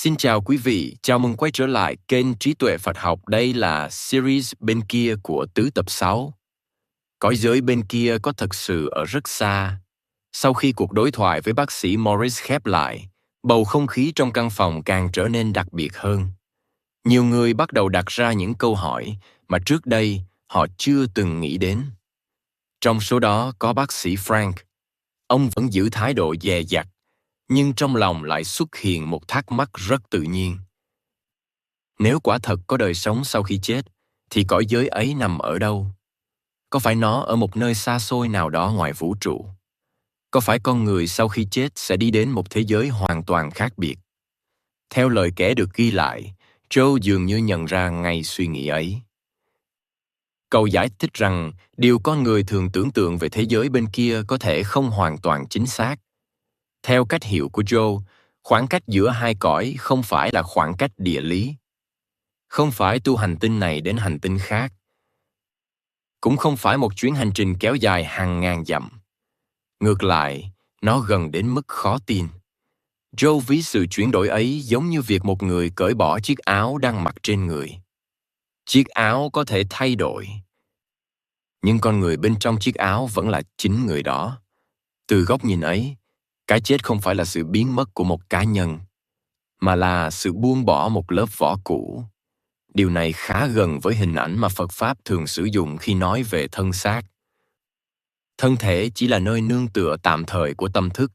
Xin chào quý vị, chào mừng quay trở lại kênh Trí Tuệ Phật Học. Đây là series bên kia của tứ tập 6. Cõi giới bên kia có thật sự ở rất xa. Sau khi cuộc đối thoại với bác sĩ Morris khép lại, bầu không khí trong căn phòng càng trở nên đặc biệt hơn. Nhiều người bắt đầu đặt ra những câu hỏi mà trước đây họ chưa từng nghĩ đến. Trong số đó có bác sĩ Frank. Ông vẫn giữ thái độ dè dặt, nhưng trong lòng lại xuất hiện một thắc mắc rất tự nhiên. Nếu quả thật có đời sống sau khi chết, thì cõi giới ấy nằm ở đâu? Có phải nó ở một nơi xa xôi nào đó ngoài vũ trụ? Có phải con người sau khi chết sẽ đi đến một thế giới hoàn toàn khác biệt? Theo lời kể được ghi lại, Joe dường như nhận ra ngay suy nghĩ ấy. Cậu giải thích rằng điều con người thường tưởng tượng về thế giới bên kia có thể không hoàn toàn chính xác. Theo cách hiểu của Joe, khoảng cách giữa hai cõi không phải là khoảng cách địa lý. Không phải tu hành tinh này đến hành tinh khác. Cũng không phải một chuyến hành trình kéo dài hàng ngàn dặm. Ngược lại, nó gần đến mức khó tin. Joe ví sự chuyển đổi ấy giống như việc một người cởi bỏ chiếc áo đang mặc trên người. Chiếc áo có thể thay đổi, nhưng con người bên trong chiếc áo vẫn là chính người đó. Từ góc nhìn ấy, cái chết không phải là sự biến mất của một cá nhân, mà là sự buông bỏ một lớp vỏ cũ. Điều này khá gần với hình ảnh mà Phật Pháp thường sử dụng khi nói về thân xác. Thân thể chỉ là nơi nương tựa tạm thời của tâm thức.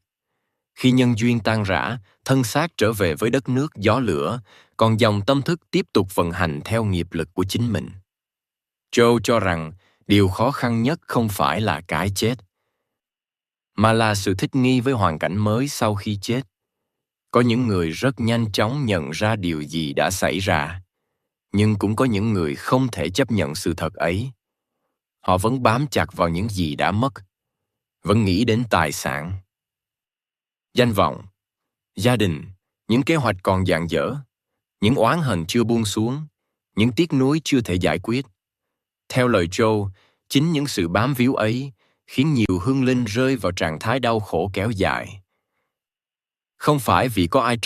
Khi nhân duyên tan rã, thân xác trở về với đất nước gió lửa, còn dòng tâm thức tiếp tục vận hành theo nghiệp lực của chính mình. Joe cho rằng điều khó khăn nhất không phải là cái chết, mà là sự thích nghi với hoàn cảnh mới sau khi chết. Có những người rất nhanh chóng nhận ra điều gì đã xảy ra, nhưng cũng có những người không thể chấp nhận sự thật ấy. Họ vẫn bám chặt vào những gì đã mất, vẫn nghĩ đến tài sản, danh vọng, gia đình, những kế hoạch còn dang dở, những oán hận chưa buông xuống, những tiếc nuối chưa thể giải quyết. Theo lời Joe, chính những sự bám víu ấy khiến nhiều hương linh rơi vào trạng thái đau khổ kéo dài. Không phải vì có ai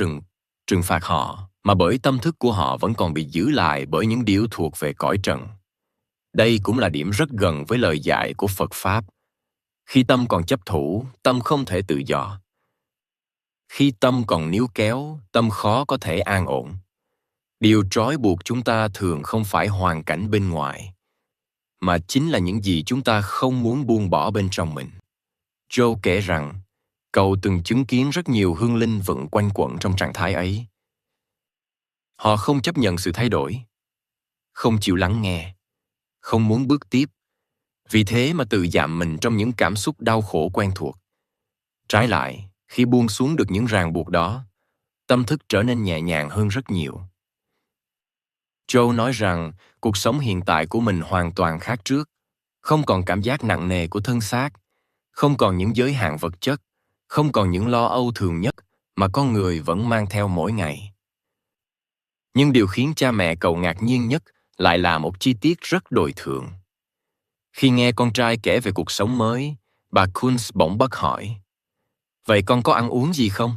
trừng phạt họ, mà bởi tâm thức của họ vẫn còn bị giữ lại bởi những điều thuộc về cõi trần. Đây cũng là điểm rất gần với lời dạy của Phật Pháp. Khi tâm còn chấp thủ, tâm không thể tự do. Khi tâm còn níu kéo, tâm khó có thể an ổn. Điều trói buộc chúng ta thường không phải hoàn cảnh bên ngoài, mà chính là những gì chúng ta không muốn buông bỏ bên trong mình. Joe kể rằng, cậu từng chứng kiến rất nhiều hương linh vẫn quanh quẩn trong trạng thái ấy. Họ không chấp nhận sự thay đổi, không chịu lắng nghe, không muốn bước tiếp. Vì thế mà tự giam mình trong những cảm xúc đau khổ quen thuộc. Trái lại, khi buông xuống được những ràng buộc đó, tâm thức trở nên nhẹ nhàng hơn rất nhiều. Joe nói rằng cuộc sống hiện tại của mình hoàn toàn khác trước, không còn cảm giác nặng nề của thân xác, không còn những giới hạn vật chất, không còn những lo âu thường nhất mà con người vẫn mang theo mỗi ngày. Nhưng điều khiến cha mẹ cậu ngạc nhiên nhất lại là một chi tiết rất đời thường. Khi nghe con trai kể về cuộc sống mới, bà Kunz bỗng bật hỏi, "Vậy con có ăn uống gì không?"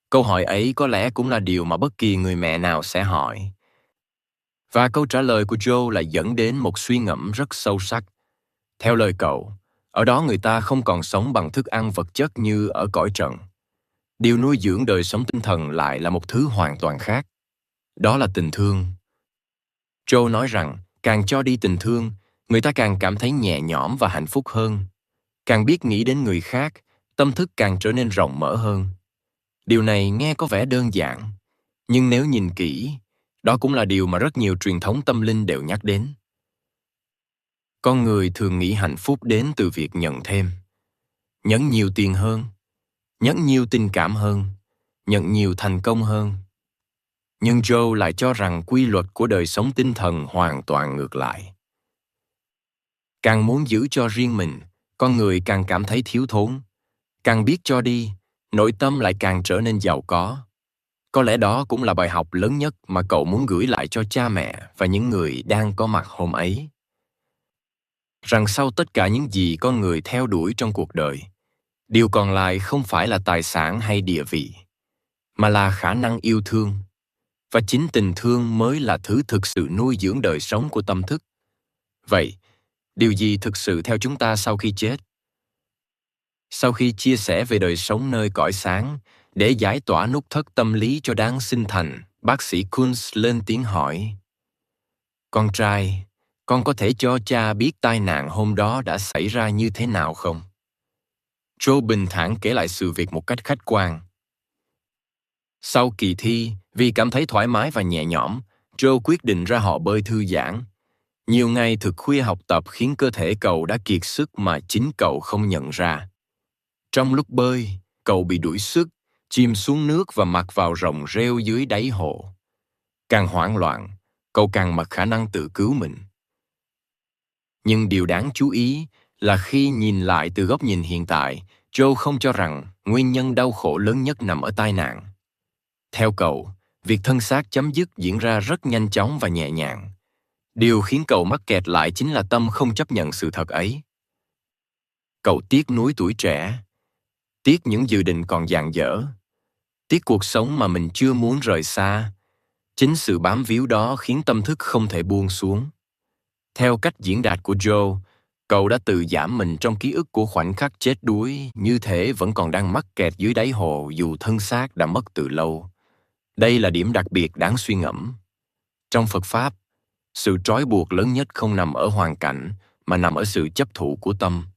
Câu hỏi ấy có lẽ cũng là điều mà bất kỳ người mẹ nào sẽ hỏi. Và câu trả lời của Joe lại dẫn đến một suy ngẫm rất sâu sắc. Theo lời cậu, ở đó người ta không còn sống bằng thức ăn vật chất như ở cõi trần. Điều nuôi dưỡng đời sống tinh thần lại là một thứ hoàn toàn khác. Đó là tình thương. Joe nói rằng, càng cho đi tình thương, người ta càng cảm thấy nhẹ nhõm và hạnh phúc hơn. Càng biết nghĩ đến người khác, tâm thức càng trở nên rộng mở hơn. Điều này nghe có vẻ đơn giản, nhưng nếu nhìn kỹ, đó cũng là điều mà rất nhiều truyền thống tâm linh đều nhắc đến. Con người thường nghĩ hạnh phúc đến từ việc nhận thêm. Nhận nhiều tiền hơn, nhận nhiều tình cảm hơn, nhận nhiều thành công hơn. Nhưng Joe lại cho rằng quy luật của đời sống tinh thần hoàn toàn ngược lại. Càng muốn giữ cho riêng mình, con người càng cảm thấy thiếu thốn. Càng biết cho đi, nội tâm lại càng trở nên giàu có. Có lẽ đó cũng là bài học lớn nhất mà cậu muốn gửi lại cho cha mẹ và những người đang có mặt hôm ấy. Rằng sau tất cả những gì con người theo đuổi trong cuộc đời, điều còn lại không phải là tài sản hay địa vị. mà là khả năng yêu thương. Và chính tình thương mới là thứ thực sự nuôi dưỡng đời sống của tâm thức. Vậy, điều gì thực sự theo chúng ta sau khi chết? Sau khi chia sẻ về đời sống nơi cõi sáng, để giải tỏa nút thắt tâm lý cho đáng sinh thành, bác sĩ Kunz lên tiếng hỏi: Con trai, con có thể cho cha biết tai nạn hôm đó đã xảy ra như thế nào không? Joe bình thản kể lại sự việc một cách khách quan. Sau kỳ thi, vì cảm thấy thoải mái và nhẹ nhõm, Joe quyết định ra họ bơi thư giãn. Nhiều ngày thực khuya học tập khiến cơ thể cậu đã kiệt sức mà chính cậu không nhận ra. Trong lúc bơi, cậu bị đuối sức, chìm xuống nước và mặc vào ròng rêu dưới đáy hồ. Càng hoảng loạn, cậu càng mất khả năng tự cứu mình. Nhưng điều đáng chú ý là khi nhìn lại từ góc nhìn hiện tại, Joe không cho rằng nguyên nhân đau khổ lớn nhất nằm ở tai nạn. Theo cậu, việc thân xác chấm dứt diễn ra rất nhanh chóng và nhẹ nhàng. Điều khiến cậu mắc kẹt lại chính là tâm không chấp nhận sự thật ấy. Cậu tiếc nuối tuổi trẻ, tiếc những dự định còn dang dở, tiếc cuộc sống mà mình chưa muốn rời xa. Chính sự bám víu đó khiến tâm thức không thể buông xuống. Theo cách diễn đạt của Joe, cậu đã tự giảm mình trong ký ức của khoảnh khắc chết đuối, như thể vẫn còn đang mắc kẹt dưới đáy hồ dù thân xác đã mất từ lâu. Đây là điểm đặc biệt đáng suy ngẫm. Trong Phật Pháp, sự trói buộc lớn nhất không nằm ở hoàn cảnh, mà nằm ở sự chấp thủ của tâm.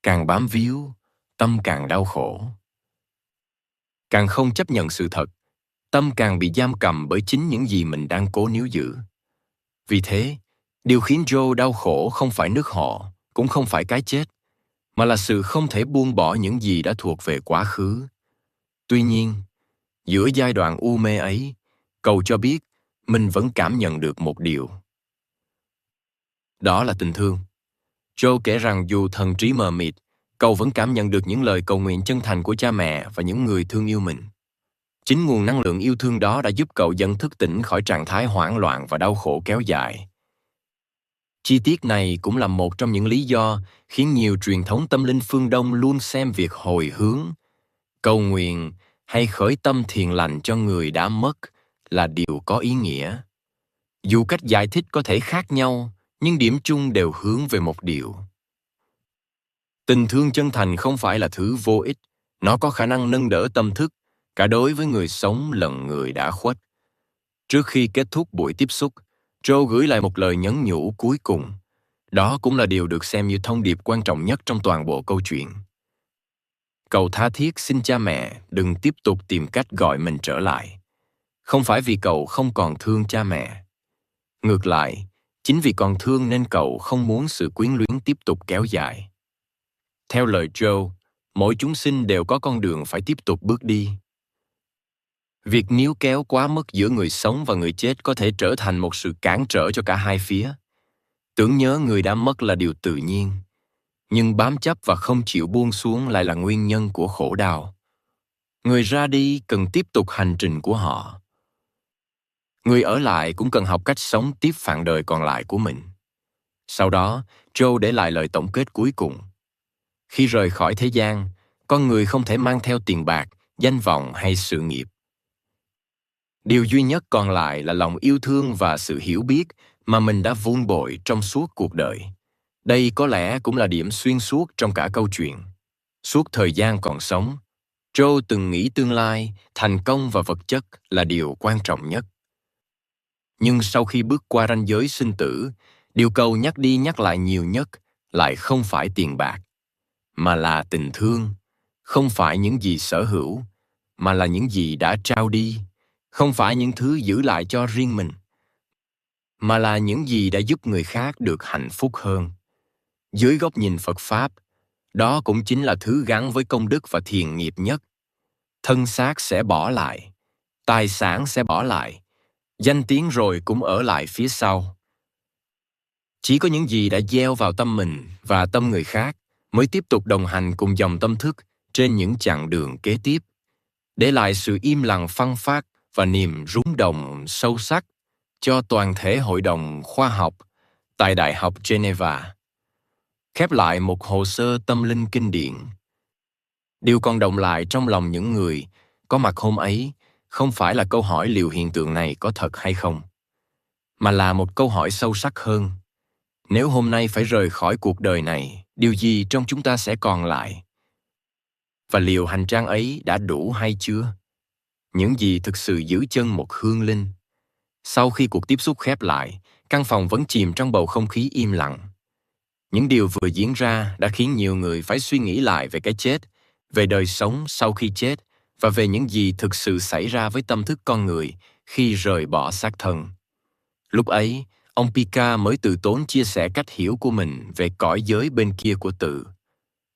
Càng bám víu, tâm càng đau khổ. Càng không chấp nhận sự thật, tâm càng bị giam cầm bởi chính những gì mình đang cố níu giữ. Vì thế, điều khiến Joe đau khổ không phải nước họ, cũng không phải cái chết, mà là sự không thể buông bỏ những gì đã thuộc về quá khứ. Tuy nhiên, giữa giai đoạn u mê ấy, cậu cho biết mình vẫn cảm nhận được một điều. Đó là tình thương. Joe kể rằng dù thần trí mờ mịt, cậu vẫn cảm nhận được những lời cầu nguyện chân thành của cha mẹ và những người thương yêu mình. Chính nguồn năng lượng yêu thương đó đã giúp cậu dần thức tỉnh khỏi trạng thái hoảng loạn và đau khổ kéo dài. Chi tiết này cũng là một trong những lý do khiến nhiều truyền thống tâm linh phương Đông luôn xem việc hồi hướng, cầu nguyện hay khởi tâm thiền lành cho người đã mất là điều có ý nghĩa. Dù cách giải thích có thể khác nhau, nhưng điểm chung đều hướng về một điều. Tình thương chân thành không phải là thứ vô ích, nó có khả năng nâng đỡ tâm thức, cả đối với người sống lẫn người đã khuất. Trước khi kết thúc buổi tiếp xúc, Joe gửi lại một lời nhắn nhủ cuối cùng. Đó cũng là điều được xem như thông điệp quan trọng nhất trong toàn bộ câu chuyện. Cậu tha thiết xin cha mẹ đừng tiếp tục tìm cách gọi mình trở lại. Không phải vì cậu không còn thương cha mẹ. Ngược lại, chính vì còn thương nên cậu không muốn sự quyến luyến tiếp tục kéo dài. Theo lời Joe, mỗi chúng sinh đều có con đường phải tiếp tục bước đi. Việc níu kéo quá mức giữa người sống và người chết có thể trở thành một sự cản trở cho cả hai phía. Tưởng nhớ người đã mất là điều tự nhiên, nhưng bám chấp và không chịu buông xuống lại là nguyên nhân của khổ đau. Người ra đi cần tiếp tục hành trình của họ. Người ở lại cũng cần học cách sống tiếp phạn đời còn lại của mình. Sau đó, Joe để lại lời tổng kết cuối cùng. Khi rời khỏi thế gian, con người không thể mang theo tiền bạc, danh vọng hay sự nghiệp. Điều duy nhất còn lại là lòng yêu thương và sự hiểu biết mà mình đã vun bồi trong suốt cuộc đời. Đây có lẽ cũng là điểm xuyên suốt trong cả câu chuyện. Suốt thời gian còn sống, Joe từng nghĩ tương lai, thành công và vật chất là điều quan trọng nhất. Nhưng sau khi bước qua ranh giới sinh tử, điều cậu nhắc đi nhắc lại nhiều nhất lại không phải tiền bạc, mà là tình thương, không phải những gì sở hữu, mà là những gì đã trao đi, không phải những thứ giữ lại cho riêng mình, mà là những gì đã giúp người khác được hạnh phúc hơn. Dưới góc nhìn Phật Pháp, đó cũng chính là thứ gắn với công đức và thiền nghiệp nhất. Thân xác sẽ bỏ lại, tài sản sẽ bỏ lại, danh tiếng rồi cũng ở lại phía sau. Chỉ có những gì đã gieo vào tâm mình và tâm người khác mới tiếp tục đồng hành cùng dòng tâm thức trên những chặng đường kế tiếp, để lại sự im lặng phăng phác và niềm rung động sâu sắc cho toàn thể hội đồng khoa học tại Đại học Geneva. Khép lại một hồ sơ tâm linh kinh điển. Điều còn động lại trong lòng những người có mặt hôm ấy không phải là câu hỏi liệu hiện tượng này có thật hay không, mà là một câu hỏi sâu sắc hơn. Nếu hôm nay phải rời khỏi cuộc đời này, điều gì trong chúng ta sẽ còn lại? Và liệu hành trang ấy đã đủ hay chưa? Những gì thực sự giữ chân một hương linh? Sau khi cuộc tiếp xúc khép lại, căn phòng vẫn chìm trong bầu không khí im lặng. Những điều vừa diễn ra đã khiến nhiều người phải suy nghĩ lại về cái chết, về đời sống sau khi chết và về những gì thực sự xảy ra với tâm thức con người khi rời bỏ xác thân. Lúc ấy, ông Pika mới từ tốn chia sẻ cách hiểu của mình về cõi giới bên kia của tự.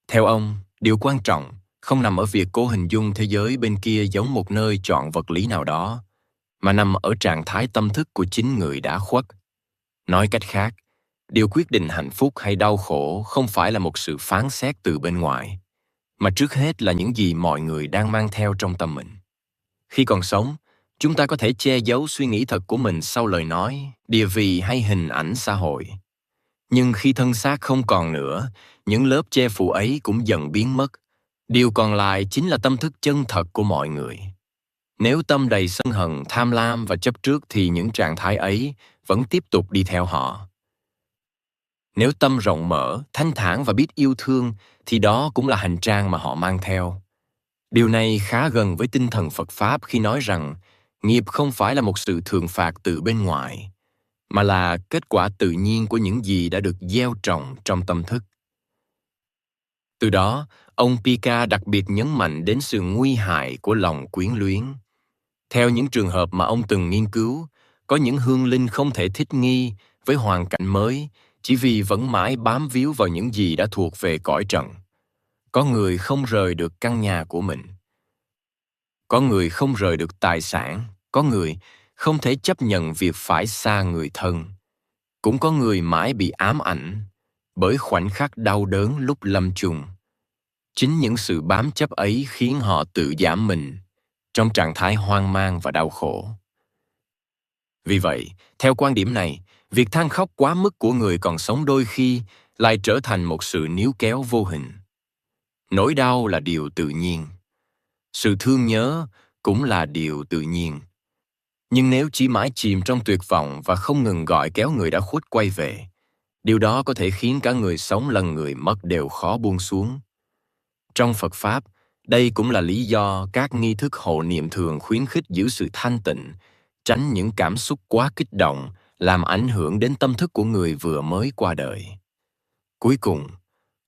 Theo ông, điều quan trọng không nằm ở việc cố hình dung thế giới bên kia giống một nơi trọn vật lý nào đó, mà nằm ở trạng thái tâm thức của chính người đã khuất. Nói cách khác, điều quyết định hạnh phúc hay đau khổ không phải là một sự phán xét từ bên ngoài, mà trước hết là những gì mọi người đang mang theo trong tâm mình. Khi còn sống, chúng ta có thể che giấu suy nghĩ thật của mình sau lời nói, địa vị hay hình ảnh xã hội. Nhưng khi thân xác không còn nữa, những lớp che phủ ấy cũng dần biến mất. Điều còn lại chính là tâm thức chân thật của mọi người. Nếu tâm đầy sân hận, tham lam và chấp trước thì những trạng thái ấy vẫn tiếp tục đi theo họ. Nếu tâm rộng mở, thanh thản và biết yêu thương thì đó cũng là hành trang mà họ mang theo. Điều này khá gần với tinh thần Phật Pháp khi nói rằng nghiệp không phải là một sự thưởng phạt từ bên ngoài, mà là kết quả tự nhiên của những gì đã được gieo trồng trong tâm thức. Từ đó, ông Pika đặc biệt nhấn mạnh đến sự nguy hại của lòng quyến luyến. Theo những trường hợp mà ông từng nghiên cứu, có những hương linh không thể thích nghi với hoàn cảnh mới chỉ vì vẫn mãi bám víu vào những gì đã thuộc về cõi trần. Có người không rời được căn nhà của mình. Có người không rời được tài sản. Có người không thể chấp nhận việc phải xa người thân. Cũng có người mãi bị ám ảnh bởi khoảnh khắc đau đớn lúc lâm chung. Chính những sự bám chấp ấy khiến họ tự giảm mình trong trạng thái hoang mang và đau khổ. Vì vậy, theo quan điểm này, việc than khóc quá mức của người còn sống đôi khi lại trở thành một sự níu kéo vô hình. Nỗi đau là điều tự nhiên. Sự thương nhớ cũng là điều tự nhiên. Nhưng nếu chỉ mãi chìm trong tuyệt vọng và không ngừng gọi kéo người đã khuất quay về, điều đó có thể khiến cả người sống lẫn người mất đều khó buông xuống. Trong Phật Pháp, đây cũng là lý do các nghi thức hộ niệm thường khuyến khích giữ sự thanh tịnh, tránh những cảm xúc quá kích động, làm ảnh hưởng đến tâm thức của người vừa mới qua đời. Cuối cùng,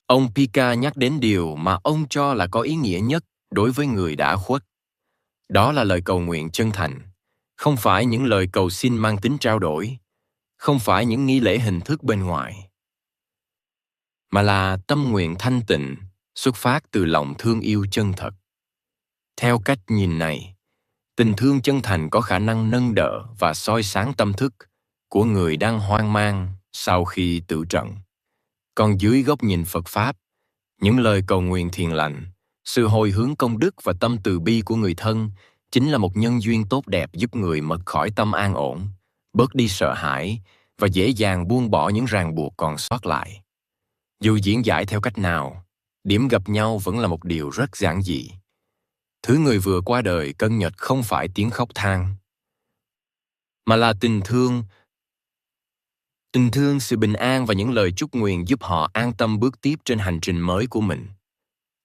ông Pika nhắc đến điều mà ông cho là có ý nghĩa nhất đối với người đã khuất. Đó là lời cầu nguyện chân thành, không phải những lời cầu xin mang tính trao đổi, không phải những nghi lễ hình thức bên ngoài, mà là tâm nguyện thanh tịnh xuất phát từ lòng thương yêu chân thật. Theo cách nhìn này, tình thương chân thành có khả năng nâng đỡ và soi sáng tâm thức của người đang hoang mang sau khi tự trận. Còn dưới góc nhìn Phật Pháp, những lời cầu nguyện thiền lành, sự hồi hướng công đức và tâm từ bi của người thân chính là một nhân duyên tốt đẹp giúp người mất khỏi tâm an ổn, bớt đi sợ hãi và dễ dàng buông bỏ những ràng buộc còn sót lại. Dù diễn giải theo cách nào, điểm gặp nhau vẫn là một điều rất giản dị. Thứ người vừa qua đời cân nhật không phải tiếng khóc than, mà là tình thương, sự bình an và những lời chúc nguyện giúp họ an tâm bước tiếp trên hành trình mới của mình.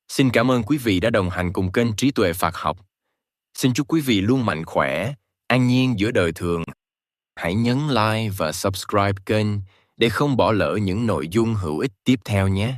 Xin cảm ơn quý vị đã đồng hành cùng kênh Trí Tuệ Phật Học. Xin chúc quý vị luôn mạnh khỏe, an nhiên giữa đời thường. Hãy nhấn like và subscribe kênh để không bỏ lỡ những nội dung hữu ích tiếp theo nhé.